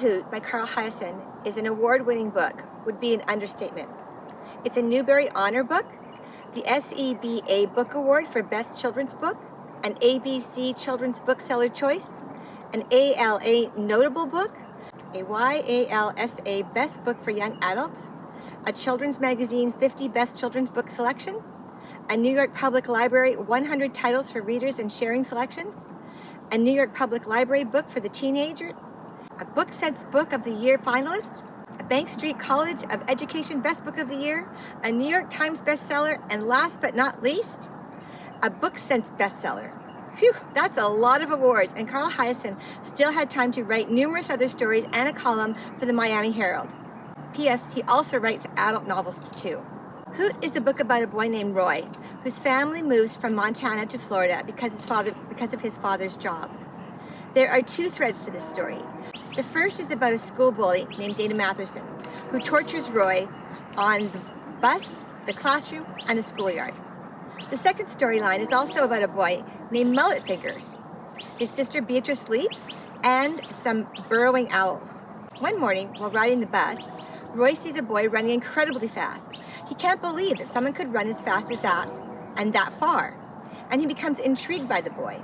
Hoot by Carl Hiaasen is an award-winning book would be an understatement. It's a Newbery Honor Book, the SEBA Book Award for Best Children's Book, an ABC Children's Bookseller Choice, an ALA Notable Book, a YALSA Best Book for Young Adults, a Children's Magazine 50 Best Children's Book Selection, a New York Public Library 100 Titles for Readers and Sharing Selections, a New York Public Library Book for the Teenager, a BookSense Book of the Year finalist, a Bank Street College of Education Best Book of the Year, a New York Times bestseller, and last but not least, a BookSense bestseller. Phew, that's a lot of awards, and Carl Hiaasen still had time to write numerous other stories and a column for the Miami Herald. P.S. He also writes adult novels too. Hoot is a book about a boy named Roy, whose family moves from Montana to Florida because of his father's job. There are two threads to this story. The first is about a school bully named Dana Matherson, who tortures Roy on the bus, the classroom, and the schoolyard. The second storyline is also about a boy named Mullet Fingers, his sister Beatrice Lee, and some burrowing owls. One morning, while riding the bus, Roy sees a boy running incredibly fast. He can't believe that someone could run as fast as that, and that far, and he becomes intrigued by the boy.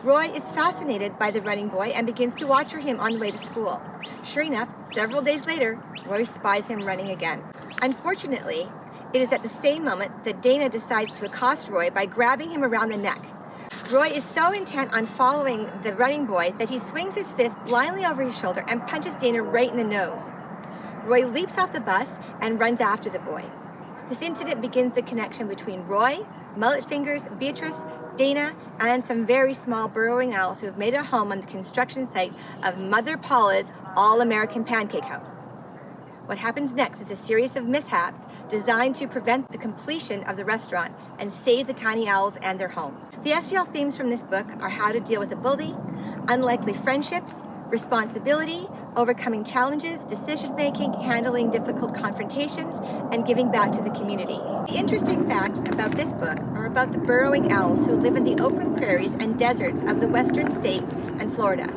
Roy is fascinated by the running boy and begins to watch for him on the way to school. Sure enough, several days later, Roy spies him running again. Unfortunately, it is at the same moment that Dana decides to accost Roy by grabbing him around the neck. Roy is so intent on following the running boy that he swings his fist blindly over his shoulder and punches Dana right in the nose. Roy leaps off the bus and runs after the boy. This incident begins the connection between Roy, Mullet Fingers, Beatrice, Dana, and some very small burrowing owls who have made a home on the construction site of Mother Paula's All-American Pancake House. What happens next is a series of mishaps designed to prevent the completion of the restaurant and save the tiny owls and their homes. The SEL themes from this book are how to deal with a bully, unlikely friendships, responsibility, overcoming challenges, decision-making, handling difficult confrontations, and giving back to the community. The interesting facts about this book are about the burrowing owls who live in the open prairies and deserts of the western states and Florida.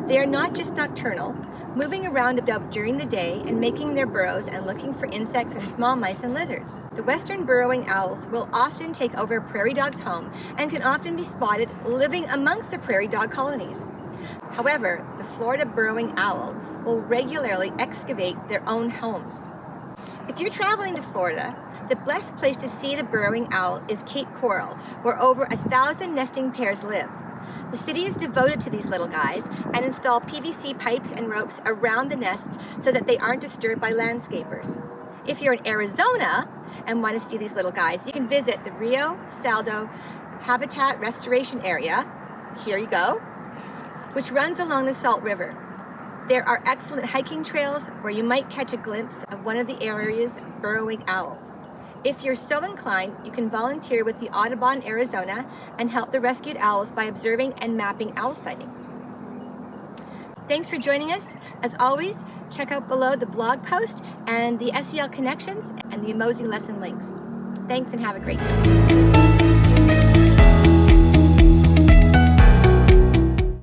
They are not just nocturnal, moving around about during the day and making their burrows and looking for insects and small mice and lizards. The western burrowing owls will often take over a prairie dog's home and can often be spotted living amongst the prairie dog colonies. However, the Florida burrowing owl will regularly excavate their own homes. If you're traveling to Florida, the best place to see the burrowing owl is Cape Coral, where over 1,000 nesting pairs live. The city is devoted to these little guys and install PVC pipes and ropes around the nests so that they aren't disturbed by landscapers. If you're in Arizona and want to see these little guys, you can visit the Rio Saldo Habitat Restoration Area. Here you go. Which runs along the Salt River. There are excellent hiking trails where you might catch a glimpse of one of the area's burrowing owls. If you're so inclined, you can volunteer with the Audubon, Arizona, and help the rescued owls by observing and mapping owl sightings. Thanks for joining us. As always, check out below the blog post and the SEL connections and the Emozi lesson links. Thanks and have a great day.